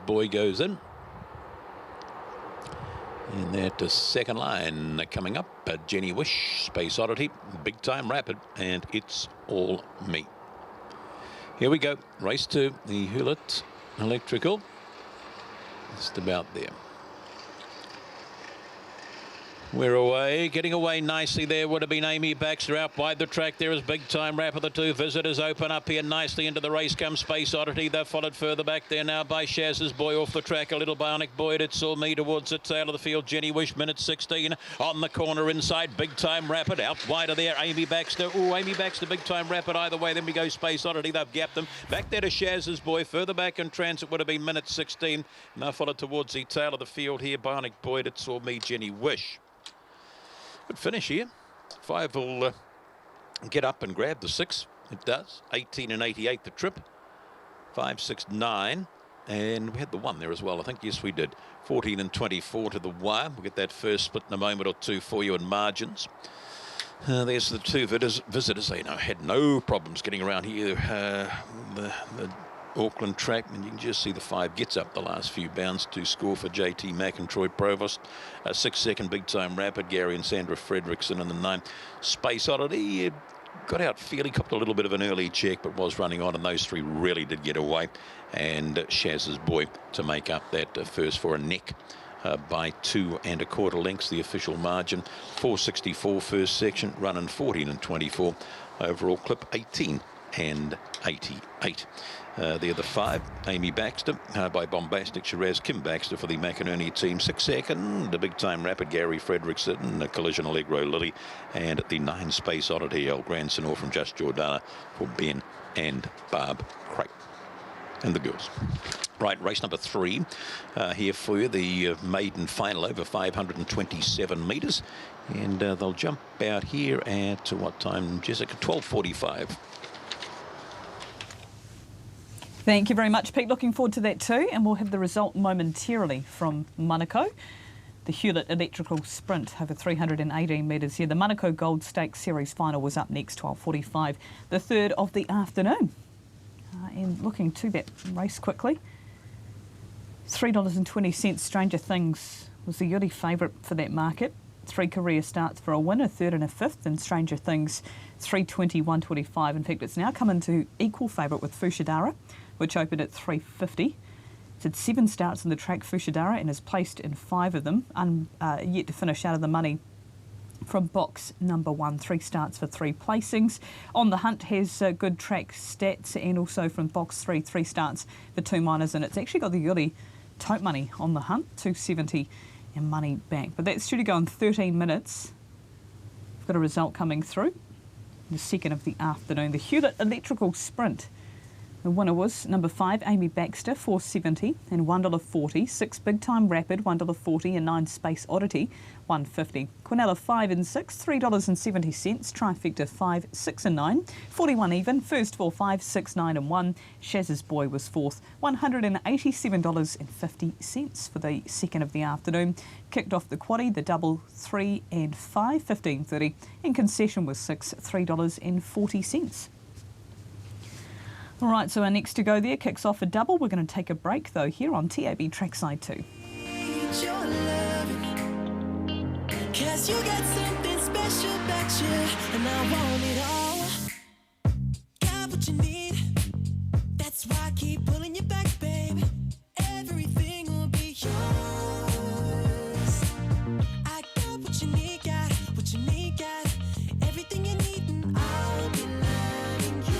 Boy goes in. And that second line coming up, Jenny Wish, Space Oddity, Big Time Rapid, and It's All Me. Here we go, race 2, the Hewlett Electrical, just about there. We're away, getting away nicely there would have been Amy Baxter. Out wide the track there is Big Time Rapid. The two visitors open up here nicely. Into the race comes Space Oddity. They're followed further back there now by Shaz's Boy off the track. A little Bionic Boyd. It's All Me towards the tail of the field. Jenny Wish, minute 16 on the corner inside. Big Time Rapid out wider there. Amy Baxter. Oh, Amy Baxter, Big Time Rapid either way. Then we go Space Oddity. They've gapped them. Back there to Shaz's Boy. Further back in transit would have been minute 16. Now followed towards the tail of the field here. Bionic Boyd. It's All Me, Jenny Wish. Good finish here. 5 will get up and grab the 6. It does. 18 and 88 the trip. 5, 6, 9. And we had the 1 there as well. I think, yes, we did. 14 and 24 to the wire. We'll get that first split in a moment or two for you in margins. There's the two visitors. They had no problems getting around here. The Auckland track, and you can just see the 5 gets up the last few bounds to score for JT Mack and Troy Provost. 6 second Big Time Rapid, Gary and Sandra Fredrickson, and the 9 Space Oddity got out fairly, copped a little bit of an early check, but was running on, and those 3 really did get away. And Shaz's Boy to make up that first for a neck by 2 1/4 lengths, the official margin. 4:64 first section, running 14 and 24. Overall clip 18 and 88. The other 5, Amy Baxter by Bombastic Shiraz, Kim Baxter for the McInerney team. 6 second, the Big Time Rapid, Gary Fredrickson, the Collision Allegro Lily, and the 9 Space Oddity, El Grand Senor from Just Jordana for Ben and Barb Craig. And the girls. Right, race number 3 here for you, the maiden final over 527 metres. And they'll jump out here at what time, Jessica? 12:45. Thank you very much, Pete. Looking forward to that too. And we'll have the result momentarily from Manukau. The Hewlett Electrical Sprint over 318 metres here. The Manukau Gold Stakes Series final was up next, 12:45, the third of the afternoon. And looking to that race quickly. $3.20, Stranger Things was the Yuri favourite for that market. 3 career starts for a win, a third and a fifth, and Stranger Things 320, 125. In fact, it's now come into equal favourite with Fushidara, which opened at 350. It's had 7 starts in the track, Fushidara, and is placed in 5 of them, yet to finish out of the money from box number 1. 3 starts for 3 placings. On the Hunt has good track stats, and also from box 3, 3 starts for 2 minors, and it's actually got the Yuri tote money on the Hunt, 270 and money back. But that's due to go in 13 minutes. We've got a result coming through. The second of the afternoon, the Hewlett Electrical Sprint. The winner was number 5, Amy Baxter, $4.70 and $1.40. 6 Big Time Rapid, $1.40, and 9 Space Oddity, $1.50. Quinella 5 and 6, $3.70. Trifecta 5, 6 and 9, 41 even. First 4, 5, 6, 9 and 1. Shaz's Boy was 4th, $187.50 for the second of the afternoon. Kicked off the quaddie, the double 3 and 5, $15.30, and concession was 6, $3.40. All right, so our next to go there kicks off a double. We're going to take a break, though, here on TAB Trackside 2. Cause you got something special about you, and I want it all. Got what you need, that's why I keep pulling you back, babe. Everything will be yours. I got what you need, got what you need, got everything you need, and I'll be loving you.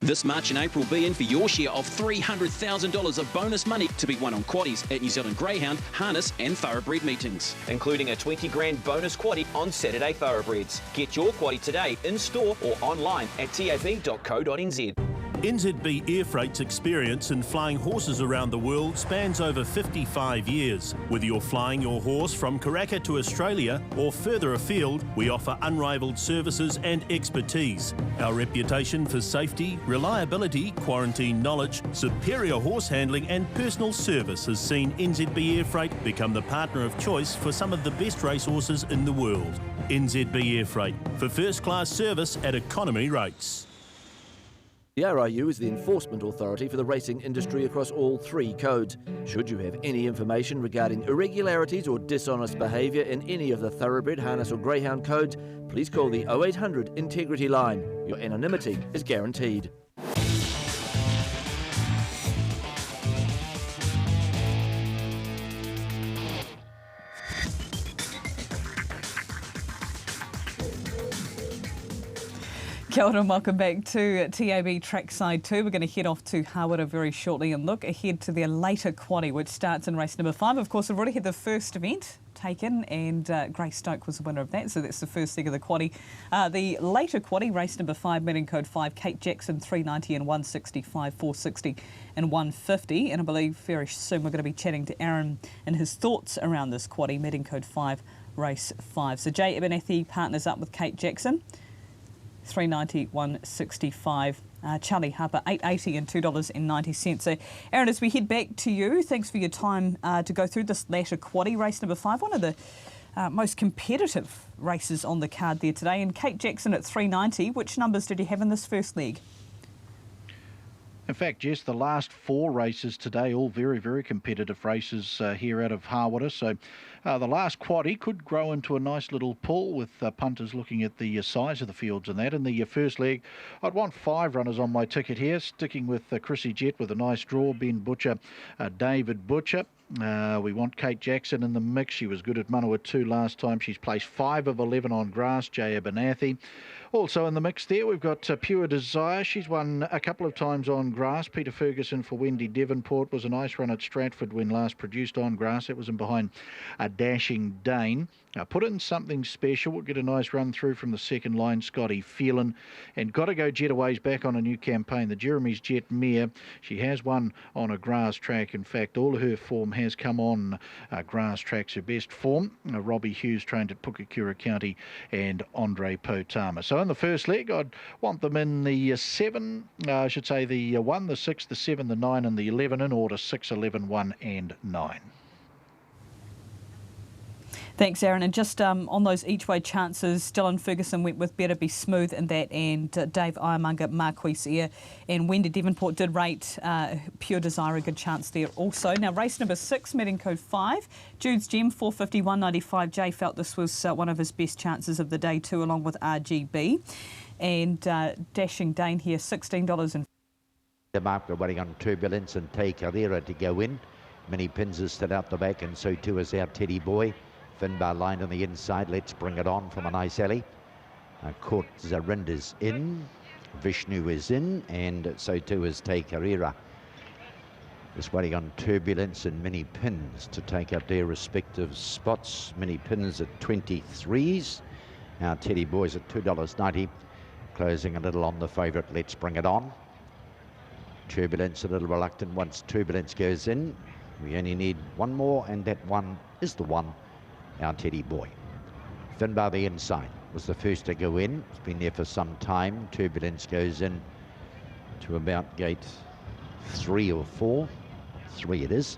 This March and April, be in for your share of $300,000 of bonus money to be won on quaddies at New Zealand Greyhound, Harness and Thoroughbred meetings. Including a 20 grand bonus quaddie on Saturday Thoroughbreds. Get your quaddie today in store or online at tab.co.nz. NZB Air Freight's experience in flying horses around the world spans over 55 years. Whether you're flying your horse from Karaka to Australia or further afield, we offer unrivaled services and expertise. Our reputation for safety, reliability, quarantine knowledge, superior horse handling and personal service has seen NZB Air Freight become the partner of choice for some of the best racehorses in the world. NZB Air Freight for first-class service at economy rates. The RIU is the enforcement authority for the racing industry across all 3 codes. Should you have any information regarding irregularities or dishonest behaviour in any of the thoroughbred, harness or greyhound codes, please call the 0800 Integrity line. Your anonymity is guaranteed. Kia ora and welcome back to TAB Trackside 2. We're going to head off to Hawera very shortly and look ahead to their later quaddie, which starts in race number 5. Of course, we've already had the first event taken and Grace Stoke was the winner of that, so that's the first leg of the quaddie. The later quaddie, race number 5, meeting code 5, Kate Jackson, 390 and 165, 460 and 150. And I believe very soon we're going to be chatting to Aaron and his thoughts around this quaddie, meeting code 5, race 5. So Jay Abernathy partners up with Kate Jackson. 390, 165. Charlie Harper, 880 and $2.90. So, Aaron, as we head back to you, thanks for your time to go through this latter quaddie, race number 5, one of the most competitive races on the card there today. And Kate Jackson at 390, which numbers did you have in this first leg? In fact, Jess, the last 4 races today, all very, very competitive races here out of Hawera. So the last quaddie could grow into a nice little pull with punters looking at the size of the fields and that. In the first leg, I'd want 5 runners on my ticket here, sticking with Chrissy Jett with a nice draw, Ben Butcher, David Butcher. We want Kate Jackson in the mix. She was good at Manawa 2 last time. She's placed 5 of 11 on grass. Jay Abernathy. Also in the mix there, we've got Pure Desire. She's won a couple of times on grass. Peter Ferguson for Wendy Devonport was a nice run at Stratford when last produced on grass. It was in behind a Dashing Dane. Put in something special. We'll get a nice run through from the second line, Scotty Phelan. And Got to Go Jetaway's back on a new campaign, the Jeremy's Jet Mare. She has won on a grass track. In fact, all of her form has come on grass tracks, her best form. Robbie Hughes trained at Pukekura County and Andre Potama. So in the first leg, I'd want them in the 7, I should say the 1, the 6, the 7, the 9 and the 11 in order, 6, 11, 1 and 9. Thanks, Aaron. And just on those each-way chances, Dylan Ferguson went with Better Be Smooth in that, and Dave Ironmonger, Marquise Air, and Wendy Devonport did rate Pure Desire a good chance there also. Now, race number 6, meeting code 5, Jude's Gem, 450, 195. Jay felt this was one of his best chances of the day too, along with RGB. And Dashing Dane here, $16. The mark, we're waiting on Turbulence and Te Carrera to go in. Many pins are still out the back, and so too is our Teddy Boy. Finbar line on the inside. Let's Bring It On from a nice alley. Court Zarinda's in. Vishnu is in, and so too is Te Carrera. Just waiting on Turbulence and Many Pins to take up their respective spots. Many Pins at 23s. Our Teddy Boys at $2.90. Closing a little on the favourite, Let's Bring It On. Turbulence a little reluctant once Turbulence goes in. We only need one more, and that one is the one. Our Teddy Boy. Finbar the inside was the first to go in. It's been there for some time. Turbulence goes in to about gate 3 or 4. 3 it is.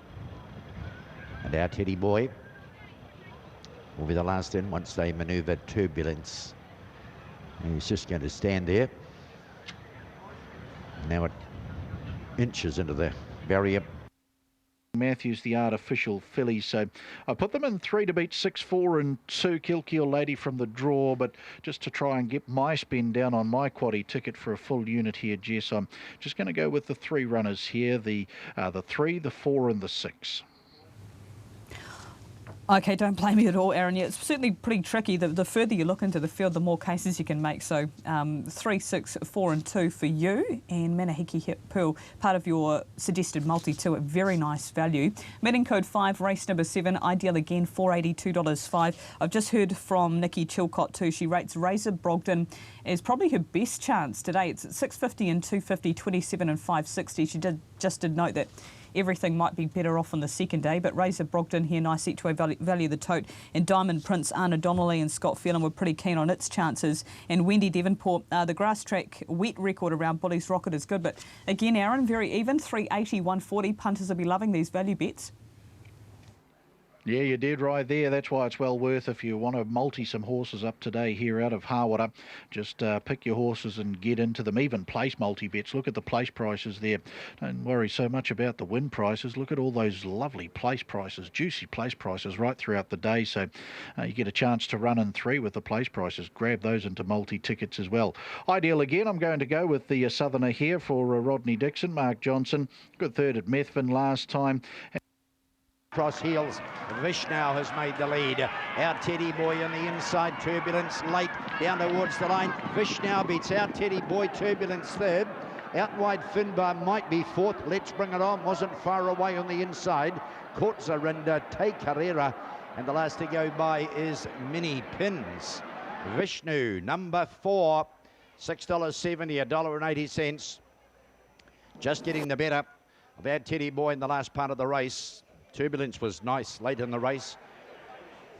And our Teddy Boy will be the last in once they manoeuvre Turbulence. And he's just going to stand there. Now it inches into the barrier. Matthews, the artificial filly. So I put them in 3 to beat 6, 4 and 2. Kilkeel Lady from the draw, but just to try and get my spin down on my quaddie ticket for a full unit here, Jess, I'm just going to go with the 3 runners here, the 3, the 4 and the 6. Okay, don't blame me at all, Aaron. Yeah, it's certainly pretty tricky. The further you look into the field, the more cases you can make. So 3, 6, 4 and 2 for you. And Manahiki Hip Pearl, part of your suggested multi-2 at very nice value. Meeting code 5, race number 7, Ideal again, $482.05. I've just heard from Nikki Chilcott too. She rates Razor Brogden as probably her best chance today. It's at 650 and 250, 27 and 560. She just did note that everything might be better off on the second day, but Razor Brogden here, nice each-way value the tote. And Diamond Prince, Anna Donnelly and Scott Phelan were pretty keen on its chances. And Wendy Devonport, the grass track wet record around Bully's Rocket is good. But again, Aaron, very even, 380, 140. Punters will be loving these value bets. Yeah, you did right there. That's why it's well worth, if you want to multi some horses up today here out of Harwater, just pick your horses and get into them. Even place multi-bets. Look at the place prices there. Don't worry so much about the win prices. Look at all those lovely place prices, juicy place prices right throughout the day. So you get a chance to run in 3 with the place prices. Grab those into multi-tickets as well. Ideal again, I'm going to go with the Southerner here for Rodney Dixon, Mark Johnson. Good third at Methven last time. Cross heels, Vishnow has made the lead. Our Teddy Boy on the inside, Turbulence late down towards the line. Vishnow beats Our Teddy Boy, Turbulence third. Out wide, Finbar might be fourth. Let's Bring It On wasn't far away on the inside. Kortzarinda, Te Carrera, and the last to go by is Mini Pins. Vishnu, number 4, $6.70, $1.80. Just getting the better of Our Teddy Boy in the last part of the race. Turbulence was nice late in the race,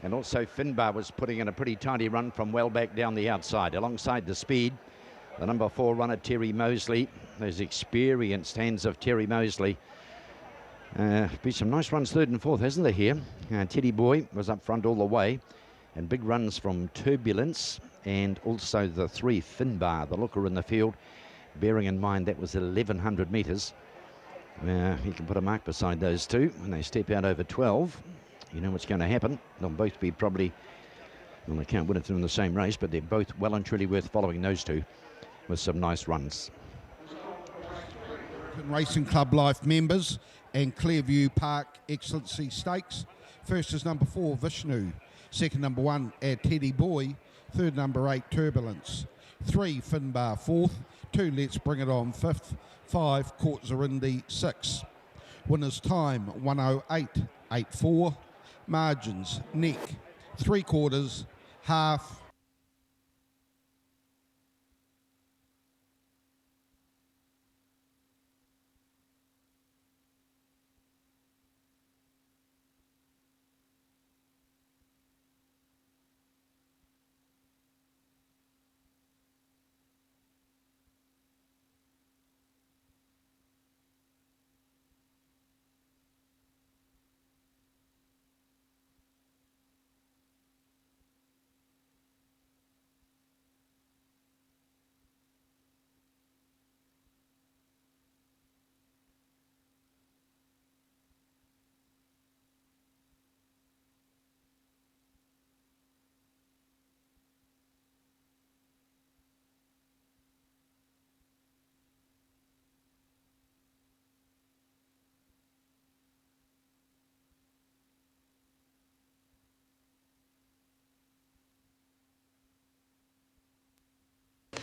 and also Finbar was putting in a pretty tidy run from well back down the outside. Alongside the speed, the number 4 runner Terry Mosley, those experienced hands of Terry Mosley. Been some nice runs third and fourth, hasn't there here? Teddy Boy was up front all the way, and big runs from Turbulence and also the 3 Finbar, the looker in the field, bearing in mind that was 1,100 metres. You can put a mark beside those two when they step out over 12. You know what's going to happen. They'll both be probably, well, they can't win it in the same race, but they're both well and truly worth following, those two, with some nice runs. Racing Club Life members and Clearview Park Excellency Stakes. First is number 4, Vishnu. Second, number 1, Teddy Boy. Third, number 8, Turbulence. 3, Finbar, 4th. 2, Let's Bring It On, 5th. 5, Kortzarinda, 6. Winners time 108.84. Margins neck 3/4, half.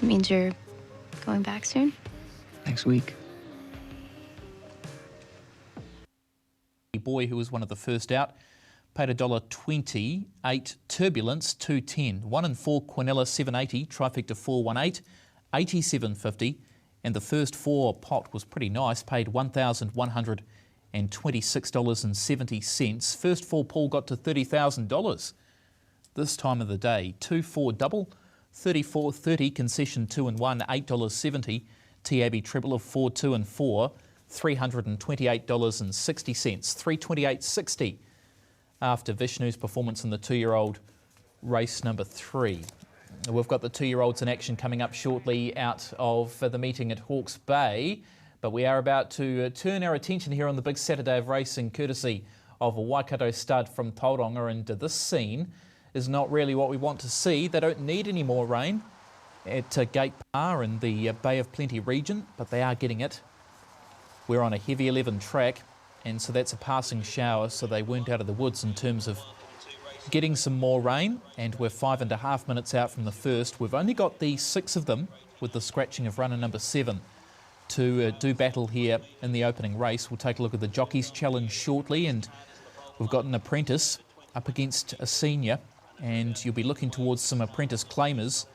It means you're going back soon? Next week. Boy, who was one of the first out, paid $1.20. 8 Turbulence, $2.10. 1 and 4 Quinella, $7.80. Trifecta 418, $87.50. And the first 4 pot was pretty nice, paid $1,126.70. First 4 pool got to $30,000 this time of the day. 2-4 double, $34.30. Concession 2 and 1, $8.70. T Abbey treble of 4, 2 and 4, $328.60. $328.60 after Vishnu's performance in the 2-year-old race number 3. We've got the 2-year-olds in action coming up shortly out of the meeting at Hawke's Bay, but we are about to turn our attention here on the big Saturday of racing courtesy of a Waikato stud from Tauranga, and this scene is not really what we want to see. They don't need any more rain at Gate Par in the Bay of Plenty region, but they are getting it. We're on a heavy 11 track, and so that's a passing shower, so they weren't out of the woods in terms of getting some more rain, and we're 5.5 minutes out from the first. We've only got the 6 of them, with the scratching of runner number 7, to do battle here in the opening race. We'll take a look at the Jockeys Challenge shortly, and we've got an apprentice up against a senior, and you'll be looking towards some apprentice claimers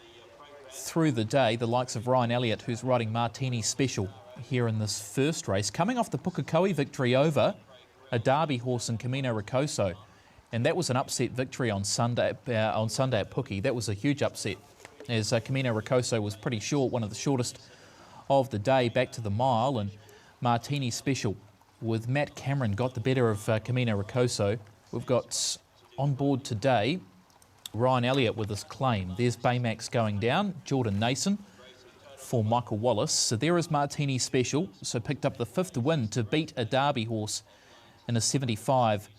through the day, the likes of Ryan Elliott, who's riding Martini Special here in this first race, coming off the Pukekohe victory over a Derby horse in Camino Rocoso, and that was an upset victory on Sunday at Puke. That was a huge upset, as Camino Rocoso was pretty short, one of the shortest of the day, back to the mile, and Martini Special with Matt Cameron got the better of Camino Rocoso. We've got on board today Ryan Elliott with his claim. There's Baymax going down, Jordan Nason for Michael Wallace. So there is Martini Special, so picked up the 5th win to beat a Derby horse in a 75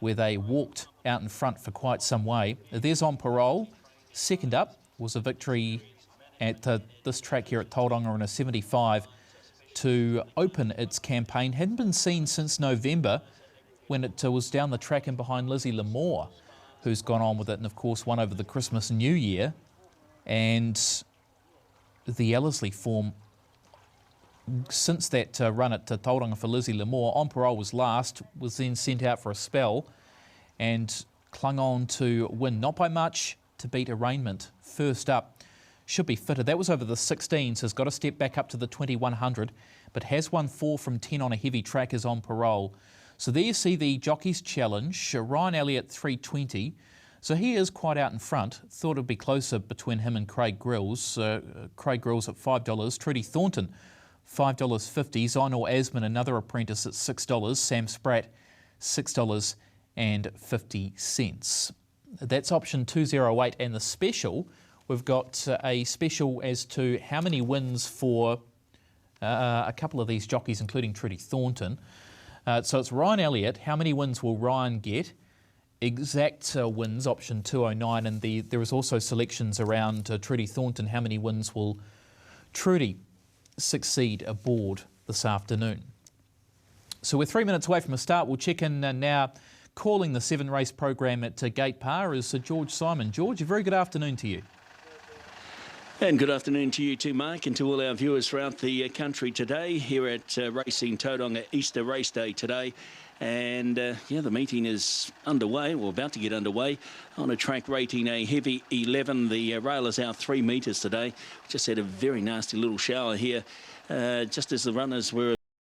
where they walked out in front for quite some way. There's On Parole. Second up was a victory at this track here at Tauranga in a 75 to open its campaign. Hadn't been seen since November when it was down the track and behind Lizzie Lamore, who's gone on with it and of course won over the Christmas and New Year. And the Ellerslie form since that run at Tauranga for Lizzie Lamore, On Parole was last, was then sent out for a spell and clung on to win, not by much, to beat Arraignment. First up, should be fitted. That was over the 16s, has got to step back up to the 2100, but has won 4 from 10 on a heavy track as On Parole. So there you see the Jockey's Challenge, Ryan Elliott 320. So he is quite out in front. Thought it'd be closer between him and Craig Grills. Craig Grills at $5, Trudy Thornton $5.50, Zainul Asman, another apprentice at $6, Sam Spratt $6.50. That's option 208, and the special, we've got a special as to how many wins for a couple of these jockeys, including Trudy Thornton. So it's Ryan Elliott, how many wins will Ryan get? Exact wins, option 209, and there is also selections around Trudy Thornton, how many wins will Trudy succeed aboard this afternoon. So we're 3 minutes away from a start. We'll check in now. Calling the 7-race program at Gate Par is George Simon. George, a very good afternoon to you. And good afternoon to you too, Mark, and to all our viewers throughout the country today here at Racing Tauranga Easter Race Day today. And the meeting is underway, or about to get underway, on a track rating a heavy 11. The rail is out 3 metres today. Just had a very nasty little shower here just as the runners were